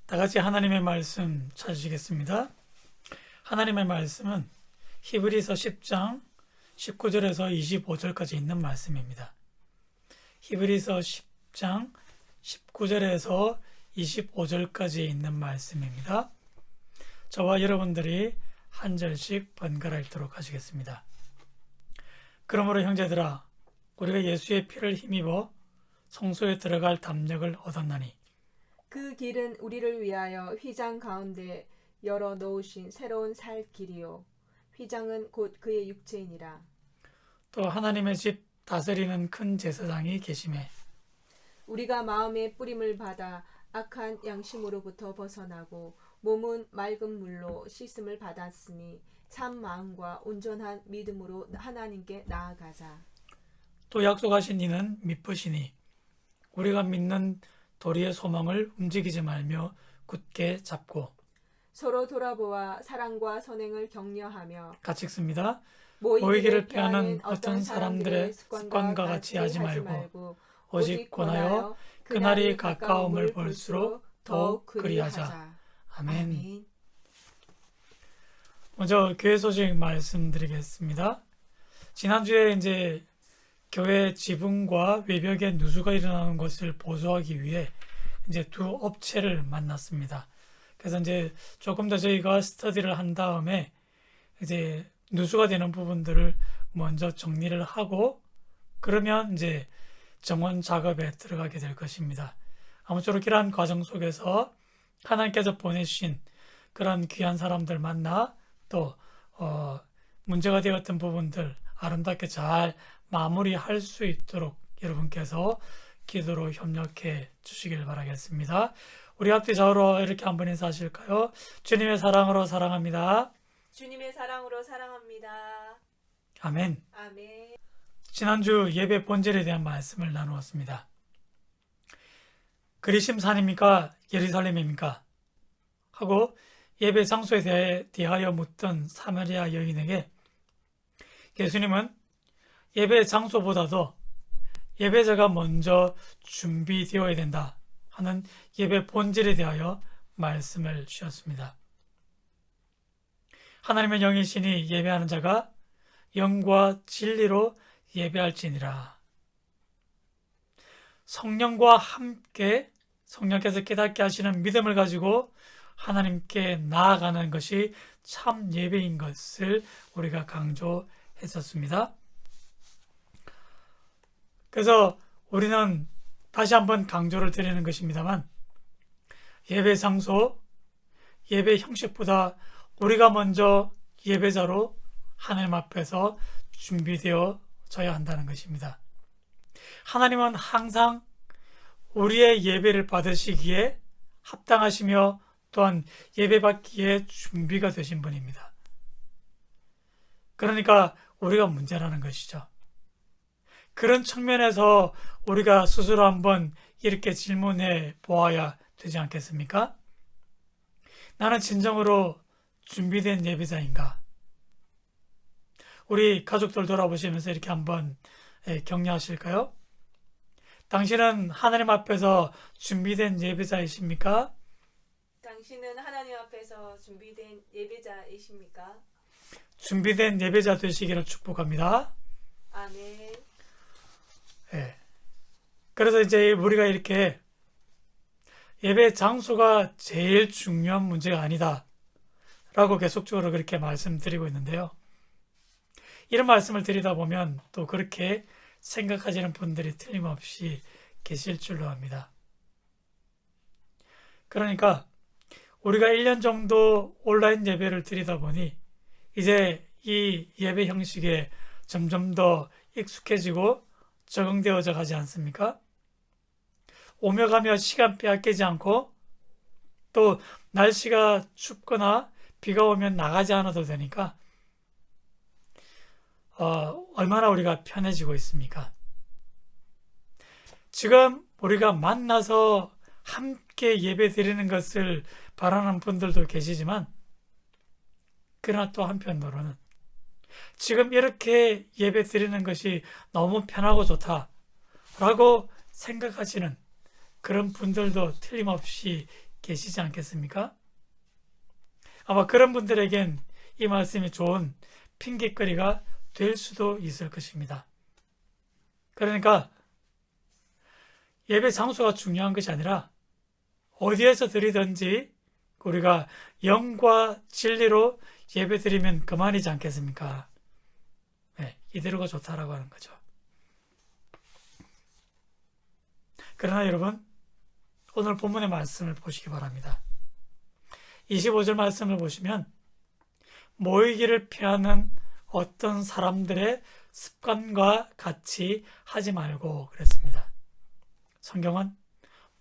다 같이 하나님의 말씀 찾으시겠습니다. 하나님의 말씀은 히브리서 10장 19절에서 25절까지 있는 말씀입니다. 히브리서 10장 19절에서 25절까지 있는 말씀입니다. 저와 여러분들이 한 절씩 번갈아 읽도록 하시겠습니다. 그러므로 형제들아, 우리가 예수의 피를 힘입어 성소에 들어갈 담력을 얻었나니 그 길은 우리를 위하여 휘장 가운데 열어 놓으신 새로운 살 길이요 휘장은 곧 그의 육체이니라. 또 하나님의 집 다스리는 큰 제사장이 계심에 우리가 마음의 뿌림을 받아 악한 양심으로부터 벗어나고 몸은 맑은 물로 씻음을 받았으니 참 마음과 온전한 믿음으로 하나님께 나아가자. 또 약속하신 이는 미쁘시니 우리가 믿는 도리의 소망을 움직이지 말며 굳게 잡고 서로 돌아보아 사랑과 선행을 격려하며 같이 읽습니다. 모이기를 피하는 어떤 사람들의 습관과 같이 하지 말고 오직 권하여 그날이 가까움을 볼수록 더욱 그리하자. 아멘. 먼저 교회 소식 말씀드리겠습니다. 지난주에 이제 교회 지붕과 외벽에 누수가 일어나는 것을 보조하기 위해 이제 두 업체를 만났습니다. 그래서 이제 조금 더 저희가 스터디를 한 다음에 이제 누수가 되는 부분들을 먼저 정리를 하고 그러면 이제 정원 작업에 들어가게 될 것입니다. 아무쪼록 이러한 과정 속에서 하나님께서 보내주신 그런 귀한 사람들 만나 또 문제가 되었던 부분들 아름답게 잘 마무리할 수 있도록 여러분께서 기도로 협력해 주시길 바라겠습니다. 우리 앞뒤 좌우로 이렇게 한번 인사하실까요? 주님의 사랑으로 사랑합니다. 주님의 사랑으로 사랑합니다. 아멘. 아멘. 지난주 예배 본질에 대한 말씀을 나누었습니다. 그리심 산입니까? 예루살렘입니까? 하고 예배 장소에 대하여 묻던 사마리아 여인에게 예수님은 예배 장소보다도 예배자가 먼저 준비되어야 된다 하는 예배 본질에 대하여 말씀을 주셨습니다. 하나님의 영이시니 예배하는 자가 영과 진리로 예배할지니라. 성령과 함께 성령께서 깨닫게 하시는 믿음을 가지고 하나님께 나아가는 것이 참 예배인 것을 우리가 강조했었습니다. 그래서 우리는 다시 한번 강조를 드리는 것입니다만 예배 장소, 예배 형식보다 우리가 먼저 예배자로 하나님 앞에서 준비되어져야 한다는 것입니다. 하나님은 항상 우리의 예배를 받으시기에 합당하시며 또한 예배받기에 준비가 되신 분입니다. 그러니까 우리가 문제라는 것이죠. 그런 측면에서 우리가 스스로 한번 이렇게 질문해 보아야 되지 않겠습니까? 나는 진정으로 준비된 예배자인가? 우리 가족들 돌아보시면서 이렇게 한번 격려하실까요? 당신은 하나님 앞에서 준비된 예배자이십니까? 당신은 하나님 앞에서 준비된 예배자이십니까? 준비된 예배자 되시기를 축복합니다. 아멘. 예. 그래서 이제 우리가 이렇게 예배 장소가 제일 중요한 문제가 아니다 라고 계속적으로 그렇게 말씀드리고 있는데요. 이런 말씀을 드리다 보면 또 그렇게 생각하시는 분들이 틀림없이 계실 줄로 압니다. 그러니까 우리가 1년 정도 온라인 예배를 드리다 보니 이제 이 예배 형식에 점점 더 익숙해지고 적응되어져 가지 않습니까? 오며 가며 시간 빼앗기지 않고 또 날씨가 춥거나 비가 오면 나가지 않아도 되니까 얼마나 우리가 편해지고 있습니까? 지금 우리가 만나서 함께 예배 드리는 것을 바라는 분들도 계시지만 그러나 또 한편으로는 지금 이렇게 예배 드리는 것이 너무 편하고 좋다라고 생각하시는 그런 분들도 틀림없이 계시지 않겠습니까? 아마 그런 분들에겐 이 말씀이 좋은 핑계거리가 될 수도 있을 것입니다. 그러니까 예배 장소가 중요한 것이 아니라 어디에서 드리든지 우리가 영과 진리로 예배 드리면 그만이지 않겠습니까? 네, 이대로가 좋다라고 하는 거죠. 그러나 여러분, 오늘 본문의 말씀을 보시기 바랍니다. 25절 말씀을 보시면 모이기를 피하는 어떤 사람들의 습관과 같이 하지 말고 그랬습니다. 성경은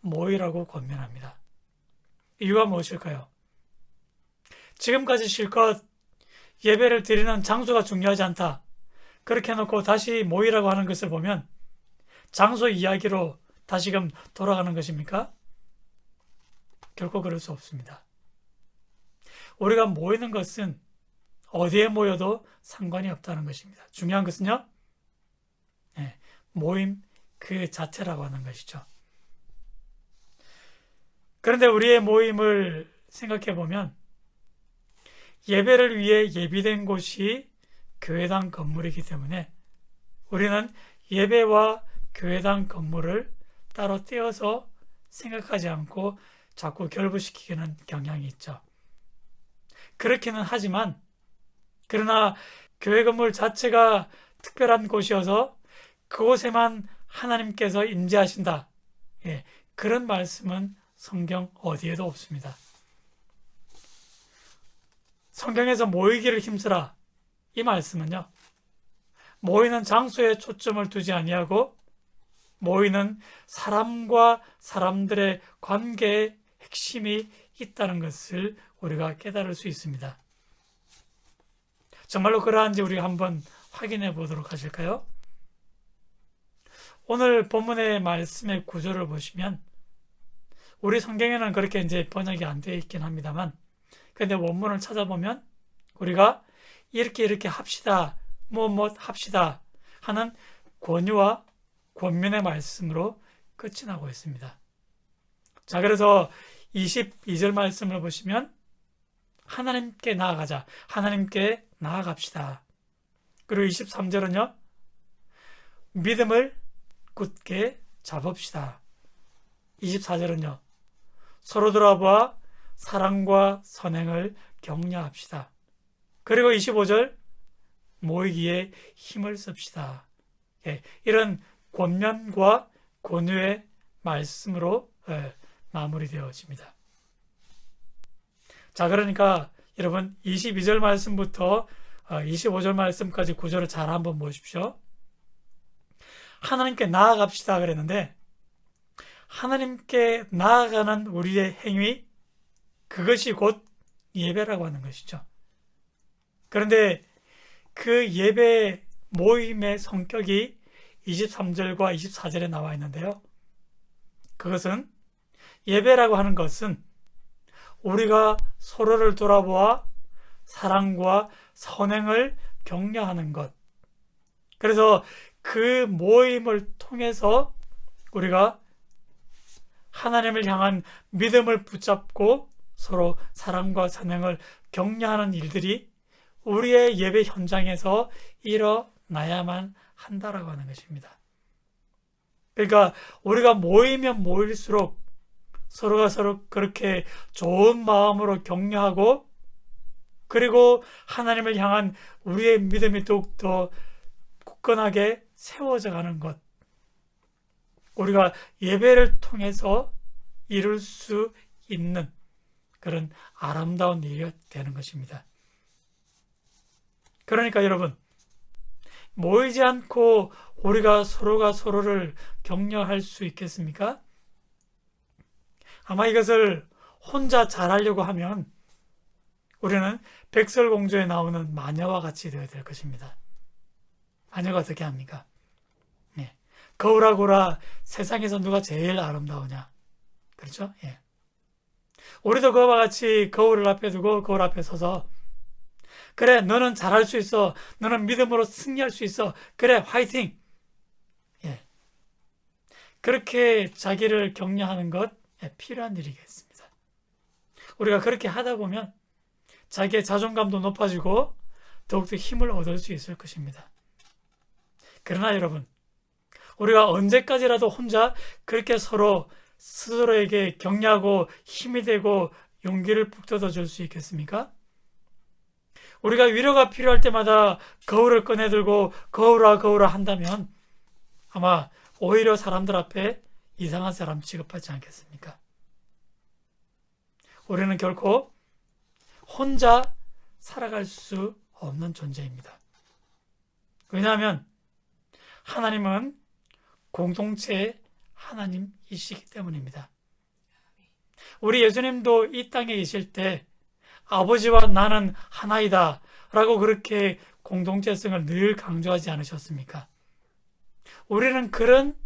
모이라고 권면합니다. 이유가 무엇일까요? 지금까지 실컷 예배를 드리는 장소가 중요하지 않다. 그렇게 해놓고 다시 모이라고 하는 것을 보면 장소 이야기로 다시금 돌아가는 것입니까? 결코 그럴 수 없습니다. 우리가 모이는 것은 어디에 모여도 상관이 없다는 것입니다. 중요한 것은요, 모임 그 자체라고 하는 것이죠. 그런데 우리의 모임을 생각해 보면 예배를 위해 예비된 곳이 교회당 건물이기 때문에 우리는 예배와 교회당 건물을 따로 떼어서 생각하지 않고 자꾸 결부시키는 경향이 있죠. 그렇기는 하지만 그러나 교회 건물 자체가 특별한 곳이어서 그곳에만 하나님께서 임재하신다. 그런 말씀은 성경 어디에도 없습니다. 성경에서 모이기를 힘쓰라. 이 말씀은요, 모이는 장소에 초점을 두지 아니하고 모이는 사람과 사람들의 관계에 핵심이 있다는 것을 우리가 깨달을 수 있습니다. 정말로 그러한지 우리 한번 확인해 보도록 하실까요? 오늘 본문의 말씀의 구조를 보시면 우리 성경에는 그렇게 이제 번역이 안 되어 있긴 합니다만, 근데 원문을 찾아보면 우리가 이렇게 합시다, 뭐 합시다 하는 권유와 권면의 말씀으로 끝이 나고 있습니다. 자, 그래서 22절 말씀을 보시면 하나님께 나아가자, 하나님께 나아갑시다. 그리고 23절은요, 믿음을 굳게 잡읍시다. 24절은요, 서로 돌아보아 사랑과 선행을 격려합시다. 그리고 25절, 모이기에 힘을 씁시다. 이런 권면과 권유의 말씀으로 마무리되어집니다. 자, 그러니까 여러분 22절 말씀부터 25절 말씀까지 구절을 잘 한번 보십시오. 하나님께 나아갑시다 그랬는데 하나님께 나아가는 우리의 행위, 그것이 곧 예배라고 하는 것이죠. 그런데 그 예배 모임의 성격이 23절과 24절에 나와 있는데요. 그것은 예배라고 하는 것은 우리가 서로를 돌아보아 사랑과 선행을 격려하는 것. 그래서 그 모임을 통해서 우리가 하나님을 향한 믿음을 붙잡고 서로 사랑과 선행을 격려하는 일들이 우리의 예배 현장에서 일어나야만 한다라고 하는 것입니다. 그러니까 우리가 모이면 모일수록 서로가 서로 그렇게 좋은 마음으로 격려하고, 그리고 하나님을 향한 우리의 믿음이 더욱더 굳건하게 세워져 가는 것, 우리가 예배를 통해서 이룰 수 있는 그런 아름다운 일이 되는 것입니다. 그러니까 여러분, 모이지 않고 우리가 서로가 서로를 격려할 수 있겠습니까? 아마 이것을 혼자 잘하려고 하면 우리는 백설공주에 나오는 마녀와 같이 되어야 될 것입니다. 마녀가 어떻게 합니까? 거울아고라, 세상에서 누가 제일 아름다우냐? 그렇죠? 우리도 그와 같이 거울을 앞에 두고 거울 앞에 서서, 그래, 너는 잘할 수 있어, 너는 믿음으로 승리할 수 있어, 그래, 화이팅! 그렇게 자기를 격려하는 것 필요한 일이겠습니다. 우리가 그렇게 하다 보면 자기의 자존감도 높아지고 더욱더 힘을 얻을 수 있을 것입니다. 그러나 여러분, 우리가 언제까지라도 혼자 그렇게 서로 스스로에게 격려하고 힘이 되고 용기를 북돋아 줄 수 있겠습니까? 우리가 위로가 필요할 때마다 거울을 꺼내들고 거울아 거울아 한다면 아마 오히려 사람들 앞에 이상한 사람 취급하지 않겠습니까? 우리는 결코 혼자 살아갈 수 없는 존재입니다. 왜냐하면 하나님은 공동체의 하나님이시기 때문입니다. 우리 예수님도 이 땅에 계실 때 아버지와 나는 하나이다 라고 그렇게 공동체성을 늘 강조하지 않으셨습니까? 우리는 그런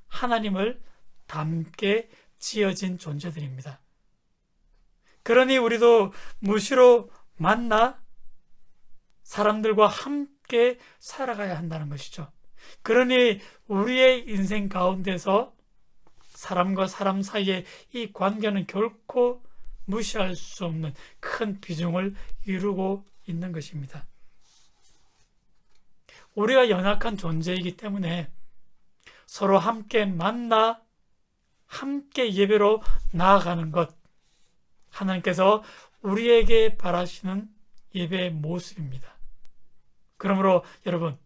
하나님을 닮게 지어진 존재들입니다. 그러니 우리도 무시로 만나 사람들과 함께 살아가야 한다는 것이죠. 그러니 우리의 인생 가운데서 사람과 사람 사이의 이 관계는 결코 무시할 수 없는 큰 비중을 이루고 있는 것입니다. 우리가 연약한 존재이기 때문에 서로 함께 만나 함께 예배로 나아가는 것, 하나님께서 우리에게 바라시는 예배의 모습입니다. 그러므로 여러분,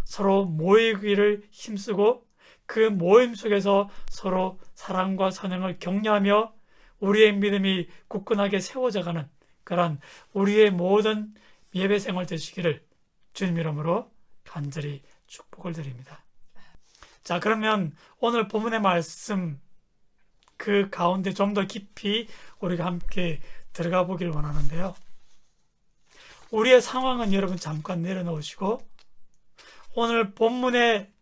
서로 모이기를 힘쓰고 그 모임 속에서 서로 사랑과 선행을 격려하며 우리의 믿음이 굳건하게 세워져가는 그런 우리의 모든 예배 생활 되시기를 주님 이름으로 간절히 축복을 드립니다. 자, 그러면 오늘 본문의 말씀 그 가운데 좀 더 깊이 우리가 함께 들어가 보길 원하는데요. 우리의 상황은 여러분 잠깐 내려놓으시고 오늘 본문의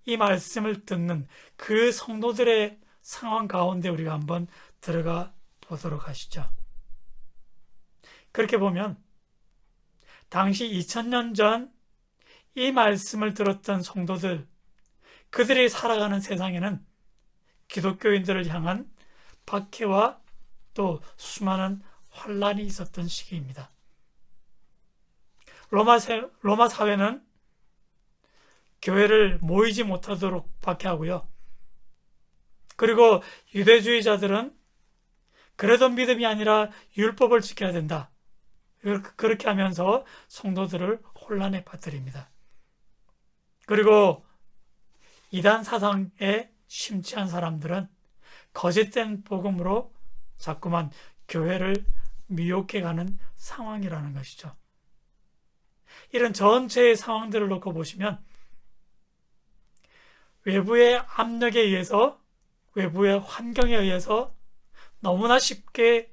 이 말씀을 듣는 그 성도들의 상황 가운데 우리가 한번 들어가 보도록 하시죠. 그렇게 보면 당시 2000년 전 이 말씀을 들었던 성도들, 그들이 살아가는 세상에는 기독교인들을 향한 박해와 또 수많은 환란이 있었던 시기입니다. 로마 사회는 교회를 모이지 못하도록 박해하고요. 그리고 유대주의자들은 그래도 믿음이 아니라 율법을 지켜야 된다. 그렇게 하면서 성도들을 혼란에 빠뜨립니다. 그리고 이단 사상에 심취한 사람들은 거짓된 복음으로 자꾸만 교회를 미혹해가는 상황이라는 것이죠. 이런 전체의 상황들을 놓고 보시면 외부의 압력에 의해서, 외부의 환경에 의해서 너무나 쉽게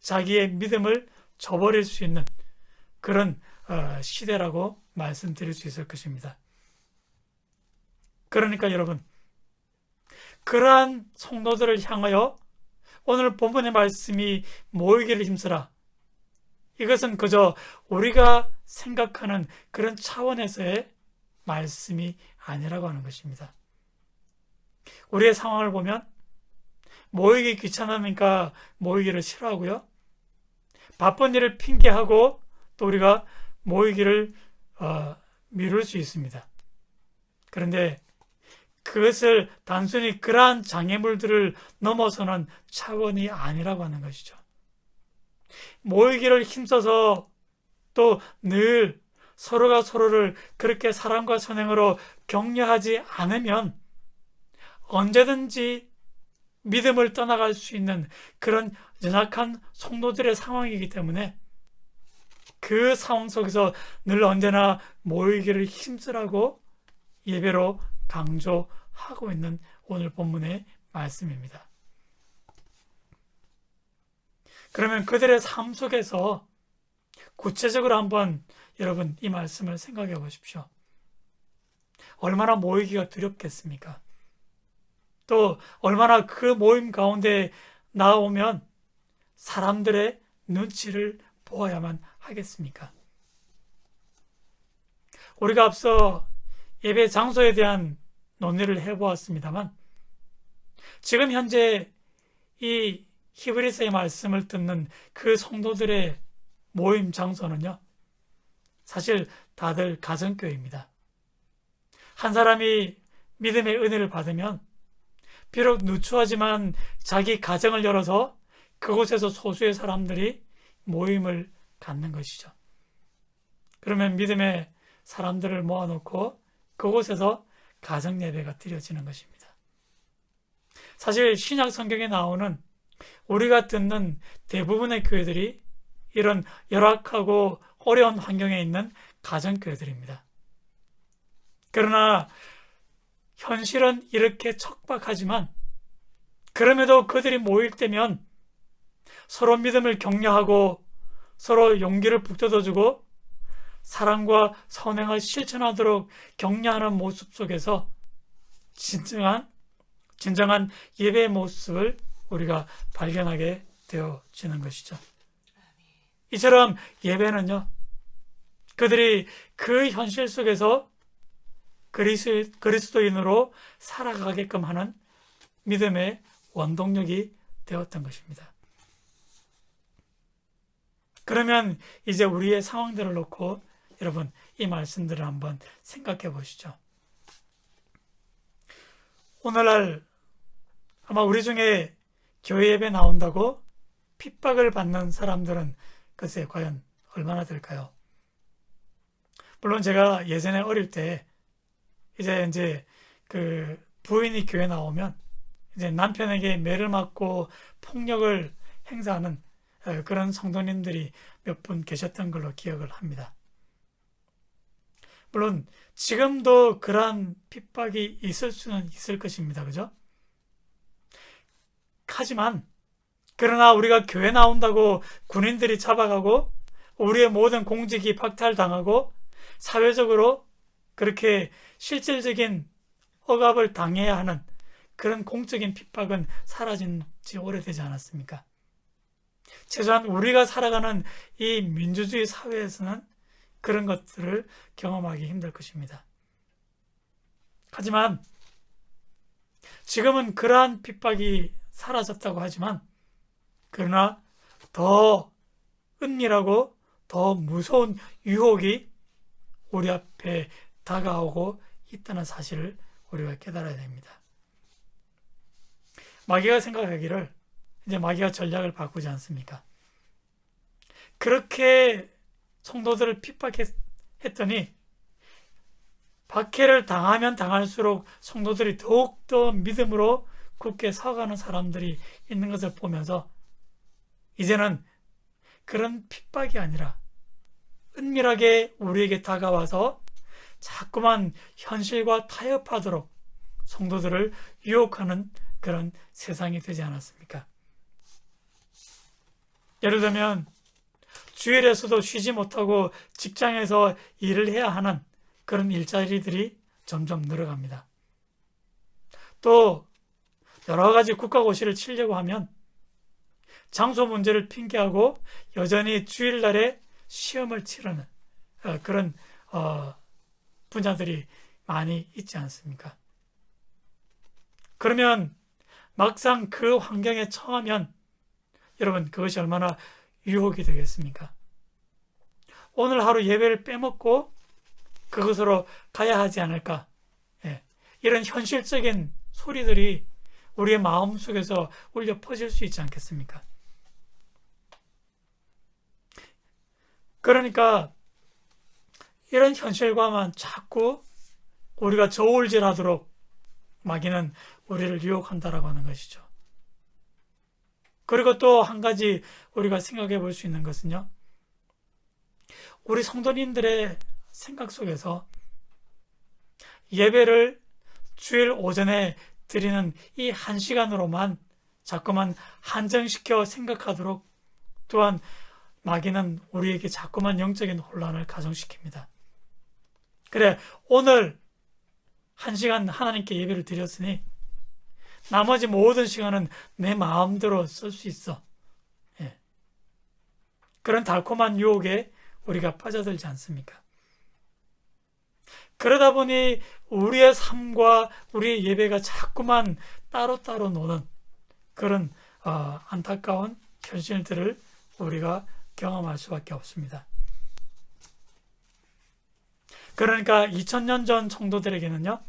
자기의 믿음을 저버릴 수 있는 그런 시대라고 말씀드릴 수 있을 것입니다. 그러니까 여러분, 그러한 성도들을 향하여 오늘 본문의 말씀이 모이기를 힘쓰라. 이것은 그저 우리가 생각하는 그런 차원에서의 말씀이 아니라고 하는 것입니다. 우리의 상황을 보면 모이기 귀찮으니까 모이기를 싫어하고요. 바쁜 일을 핑계하고 또 우리가 모이기를 미룰 수 있습니다. 그런데 그것을 단순히 그러한 장애물들을 넘어서는 차원이 아니라고 하는 것이죠. 모이기를 힘써서 또 늘 서로가 서로를 그렇게 사랑과 선행으로 격려하지 않으면 언제든지 믿음을 떠나갈 수 있는 그런 연약한 성도들의 상황이기 때문에 그 상황 속에서 늘 언제나 모이기를 힘쓰라고 예배로 강조하고 있는 오늘 본문의 말씀입니다. 그러면 그들의 삶 속에서 구체적으로 한번 여러분 이 말씀을 생각해 보십시오. 얼마나 모이기가 두렵겠습니까? 또 얼마나 그 모임 가운데 나오면 사람들의 눈치를 보아야만 하겠습니까? 우리가 앞서 예배 장소에 대한 논의를 해보았습니다만 지금 현재 이 히브리서의 말씀을 듣는 그 성도들의 모임 장소는요, 사실 다들 가정교회입니다. 한 사람이 믿음의 은혜를 받으면 비록 누추하지만 자기 가정을 열어서 그곳에서 소수의 사람들이 모임을 갖는 것이죠. 그러면 믿음의 사람들을 모아놓고 그곳에서 가정 예배가 드려지는 것입니다. 사실 신약 성경에 나오는 우리가 듣는 대부분의 교회들이 이런 열악하고 어려운 환경에 있는 가정교회들입니다. 그러나 현실은 이렇게 척박하지만 그럼에도 그들이 모일 때면 서로 믿음을 격려하고 서로 용기를 북돋아주고 사랑과 선행을 실천하도록 격려하는 모습 속에서 진정한 예배의 모습을 우리가 발견하게 되어지는 것이죠. 이처럼 예배는요, 그들이 그 현실 속에서 그리스도인으로 살아가게끔 하는 믿음의 원동력이 되었던 것입니다. 그러면 이제 우리의 상황들을 놓고 여러분 이 말씀들을 한번 생각해 보시죠. 오늘날 아마 우리 중에 교회 예배 나온다고 핍박을 받는 사람들은 글쎄 과연 얼마나 될까요? 물론 제가 예전에 어릴 때 이제 그 부인이 교회 나오면 이제 남편에게 매를 맞고 폭력을 행사하는 그런 성도님들이 몇 분 계셨던 걸로 기억을 합니다. 물론 지금도 그러한 핍박이 있을 수는 있을 것입니다. 그죠? 하지만 그러나 우리가 교회 나온다고 군인들이 잡아가고 우리의 모든 공직이 박탈당하고 사회적으로 그렇게 실질적인 억압을 당해야 하는 그런 공적인 핍박은 사라진 지 오래되지 않았습니까? 최소한 우리가 살아가는 이 민주주의 사회에서는 그런 것들을 경험하기 힘들 것입니다. 하지만 지금은 그러한 핍박이 사라졌다고 하지만 그러나 더 은밀하고 더 무서운 유혹이 우리 앞에 다가오고 있다는 사실을 우리가 깨달아야 됩니다. 마귀가 생각하기를 이제 마귀가 전략을 바꾸지 않습니까? 그렇게 성도들을 핍박했더니 박해를 당하면 당할수록 성도들이 더욱더 믿음으로 굳게 서가는 사람들이 있는 것을 보면서 이제는 그런 핍박이 아니라 은밀하게 우리에게 다가와서 자꾸만 현실과 타협하도록 성도들을 유혹하는 그런 세상이 되지 않았습니까? 예를 들면 주일에서도 쉬지 못하고 직장에서 일을 해야 하는 그런 일자리들이 점점 늘어갑니다. 또 여러 가지 국가고시를 치려고 하면 장소 문제를 핑계하고 여전히 주일날에 시험을 치르는 그런 분야들이 많이 있지 않습니까? 그러면 막상 그 환경에 처하면 여러분 그것이 얼마나 유혹이 되겠습니까? 오늘 하루 예배를 빼먹고 그것으로 가야 하지 않을까? 이런 현실적인 소리들이 우리의 마음속에서 울려 퍼질 수 있지 않겠습니까? 그러니까 이런 현실과만 자꾸 우리가 저울질하도록 마귀는 우리를 유혹한다라고 하는 것이죠. 그리고 또 한 가지 우리가 생각해 볼 수 있는 것은요. 우리 성도님들의 생각 속에서 예배를 주일 오전에 드리는 이 한 시간으로만 자꾸만 한정시켜 생각하도록 또한 마귀는 우리에게 자꾸만 영적인 혼란을 가중시킵니다. 그래, 오늘 한 시간 하나님께 예배를 드렸으니 나머지 모든 시간은 내 마음대로 쓸 수 있어. 그런 달콤한 유혹에 우리가 빠져들지 않습니까? 그러다 보니 우리의 삶과 우리의 예배가 자꾸만 따로따로 노는 그런 안타까운 현실들을 우리가 경험할 수밖에 없습니다. 그러니까 2000년 전 성도들에게는요,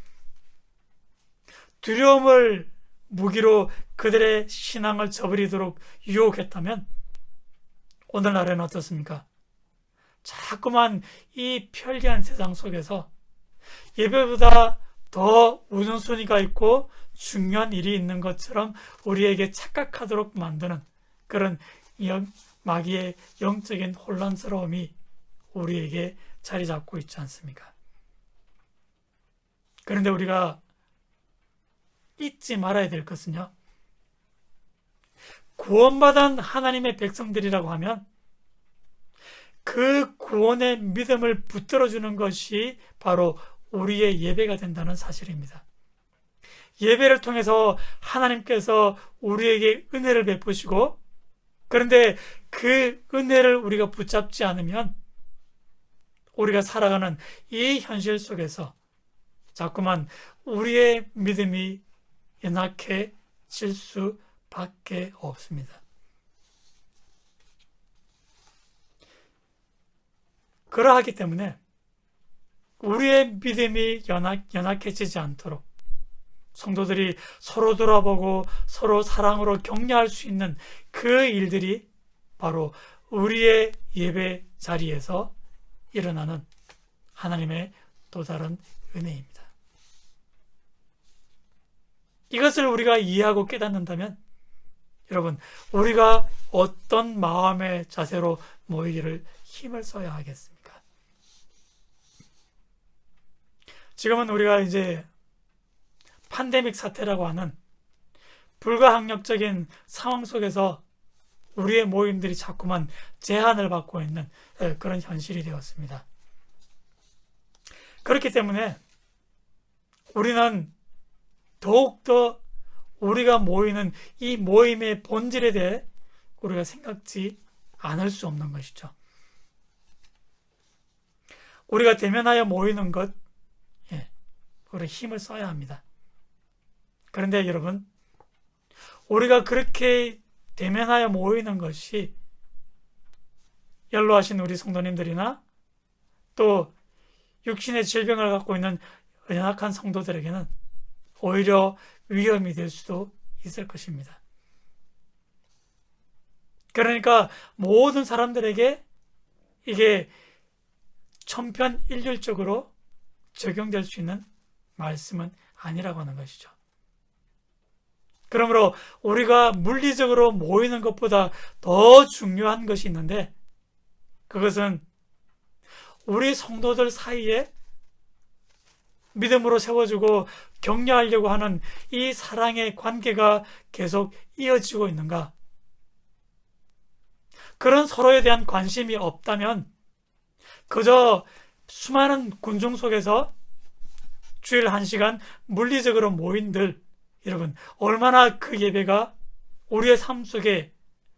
두려움을 무기로 그들의 신앙을 저버리도록 유혹했다면 오늘날에는 어떻습니까? 자꾸만 이 편리한 세상 속에서 예배보다 더 우선순위가 있고 중요한 일이 있는 것처럼 우리에게 착각하도록 만드는 그런 마귀의 영적인 혼란스러움이 우리에게 자리 잡고 있지 않습니까? 그런데 우리가 잊지 말아야 될 것은요, 구원받은 하나님의 백성들이라고 하면 그 구원의 믿음을 붙들어주는 것이 바로 우리의 예배가 된다는 사실입니다. 예배를 통해서 하나님께서 우리에게 은혜를 베푸시고, 그런데 그 은혜를 우리가 붙잡지 않으면 우리가 살아가는 이 현실 속에서 자꾸만 우리의 믿음이 연약해질 수밖에 없습니다. 그러하기 때문에 우리의 믿음이 연약해지지 않도록 성도들이 서로 돌아보고 서로 사랑으로 격려할 수 있는 그 일들이 바로 우리의 예배 자리에서 일어나는 하나님의 또 다른 은혜입니다. 이것을 우리가 이해하고 깨닫는다면 여러분, 우리가 어떤 마음의 자세로 모이기를 힘을 써야 하겠습니까? 지금은 우리가 이제 팬데믹 사태라고 하는 불가항력적인 상황 속에서 우리의 모임들이 자꾸만 제한을 받고 있는 그런 현실이 되었습니다. 그렇기 때문에 우리는 더욱더 우리가 모이는 이 모임의 본질에 대해 우리가 생각지 않을 수 없는 것이죠. 우리가 대면하여 모이는 것, 우리 힘을 써야 합니다. 그런데 여러분, 우리가 그렇게 대면하여 모이는 것이 연로하신 우리 성도님들이나 또 육신의 질병을 갖고 있는 연약한 성도들에게는 오히려 위험이 될 수도 있을 것입니다. 그러니까 모든 사람들에게 이게 천편일률적으로 적용될 수 있는 말씀은 아니라고 하는 것이죠. 그러므로 우리가 물리적으로 모이는 것보다 더 중요한 것이 있는데, 그것은 우리 성도들 사이에 믿음으로 세워주고 격려하려고 하는 이 사랑의 관계가 계속 이어지고 있는가? 그런 서로에 대한 관심이 없다면 그저 수많은 군중 속에서 주일 1시간 물리적으로 모인들, 여러분, 얼마나 그 예배가 우리의 삶 속에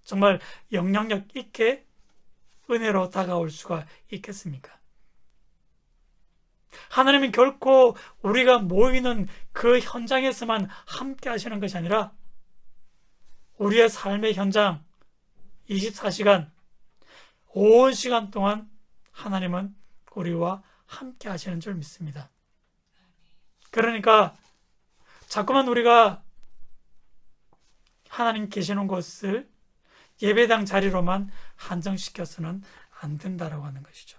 정말 영향력 있게 은혜로 다가올 수가 있겠습니까? 하나님은 결코 우리가 모이는 그 현장에서만 함께 하시는 것이 아니라 우리의 삶의 현장 24시간, 온 시간 동안 하나님은 우리와 함께 하시는 줄 믿습니다. 그러니까 자꾸만 우리가 하나님 계시는 곳을 예배당 자리로만 한정시켜서는 안 된다라고 하는 것이죠.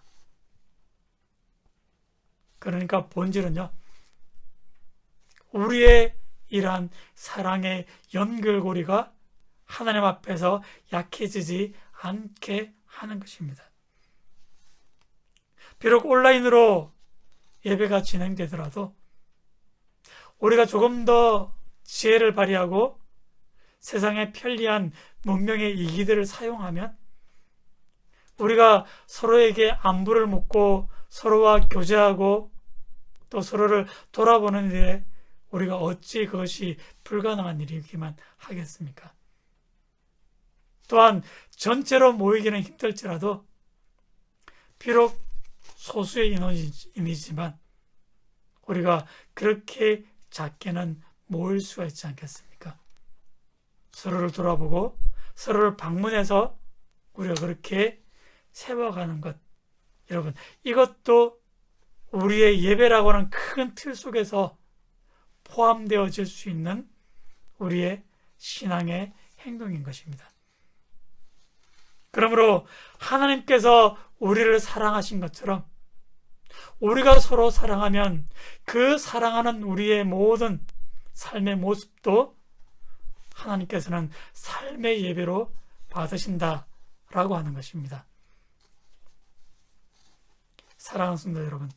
그러니까 본질은요, 우리의 이러한 사랑의 연결고리가 하나님 앞에서 약해지지 않게 하는 것입니다. 비록 온라인으로 예배가 진행되더라도 우리가 조금 더 지혜를 발휘하고 세상의 편리한 문명의 이기들을 사용하면 우리가 서로에게 안부를 묻고 서로와 교제하고 또 서로를 돌아보는 일에 우리가 어찌 그것이 불가능한 일이기만 하겠습니까? 또한 전체로 모이기는 힘들지라도 비록 소수의 인원이지만 우리가 그렇게 작게는 모일 수가 있지 않겠습니까? 서로를 돌아보고 서로를 방문해서 우리가 그렇게 세워가는 것, 여러분, 이것도 우리의 예배라고 하는 큰 틀 속에서 포함되어질 수 있는 우리의 신앙의 행동인 것입니다. 그러므로 하나님께서 우리를 사랑하신 것처럼 우리가 서로 사랑하면 그 사랑하는 우리의 모든 삶의 모습도 하나님께서는 삶의 예배로 받으신다라고 하는 것입니다. 사랑하는 성도 여러분,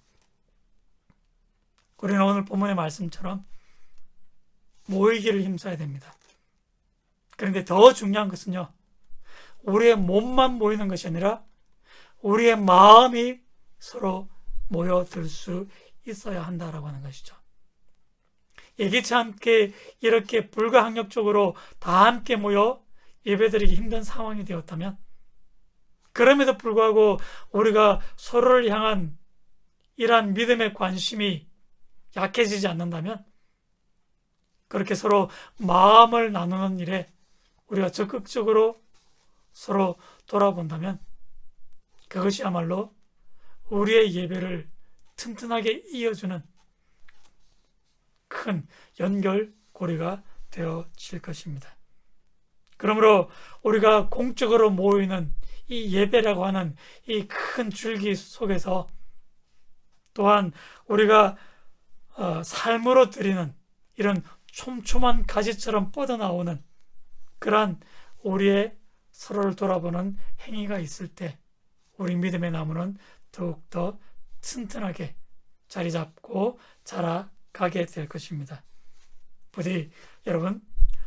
우리는 오늘 본문의 말씀처럼 모이기를 힘써야 됩니다. 그런데 더 중요한 것은요, 우리의 몸만 모이는 것이 아니라 우리의 마음이 서로 모여들 수 있어야 한다라고 하는 것이죠. 예기치 않게 이렇게 불가항력적으로 다 함께 모여 예배드리기 힘든 상황이 되었다면, 그럼에도 불구하고 우리가 서로를 향한 이러한 믿음의 관심이 약해지지 않는다면, 그렇게 서로 마음을 나누는 일에 우리가 적극적으로 서로 돌아본다면, 그것이야말로 우리의 예배를 튼튼하게 이어주는 큰 연결고리가 되어질 것입니다. 그러므로 우리가 공적으로 모이는 이 예배라고 하는 이 큰 줄기 속에서 또한 우리가 삶으로 드리는 이런 촘촘한 가지처럼 뻗어나오는 그러한 우리의 서로를 돌아보는 행위가 있을 때 우리 믿음의 나무는 더욱더 튼튼하게 자리 잡고 자라가게 될 것입니다. 부디 여러분,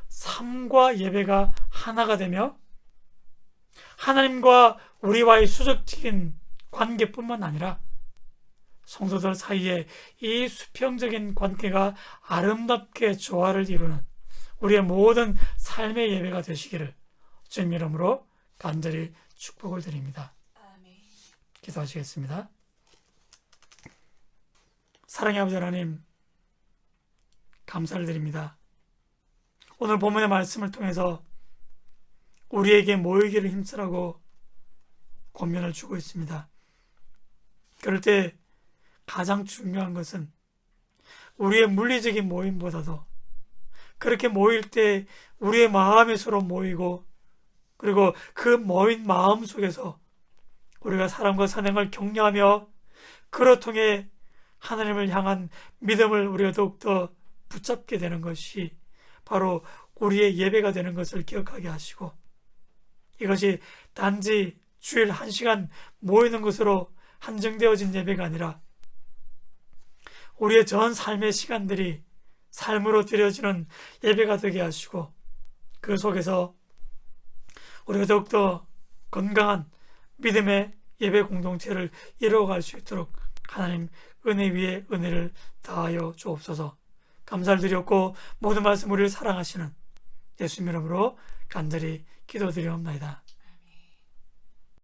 삶과 예배가 하나가 되며 하나님과 우리와의 수적적인 관계뿐만 아니라 성도들 사이에 이 수평적인 관계가 아름답게 조화를 이루는 우리의 모든 삶의 예배가 되시기를 주님 이름으로 간절히 축복을 드립니다. 기도하시겠습니다. 사랑의 아버지 하나님, 감사를 드립니다. 오늘 본문의 말씀을 통해서 우리에게 모이기를 힘쓰라고 권면을 주고 있습니다. 그럴 때 가장 중요한 것은 우리의 물리적인 모임보다도 그렇게 모일 때 우리의 마음이 서로 모이고, 그리고 그 모인 마음 속에서 우리가 사람과 사랑을 격려하며 그로 통해 하나님을 향한 믿음을 우리가 더욱더 붙잡게 되는 것이 바로 우리의 예배가 되는 것을 기억하게 하시고, 이것이 단지 주일 1시간 모이는 것으로 한정되어진 예배가 아니라 우리의 전 삶의 시간들이 삶으로 드려지는 예배가 되게 하시고, 그 속에서 우리가 더욱더 건강한 믿음의 예배 공동체를 이루어갈 수 있도록 하나님 은혜 위에 은혜를 다하여 주옵소서. 감사를 드렸고 모든 말씀 우리를 사랑하시는 예수님 이름으로 간절히 기도드리옵나이다.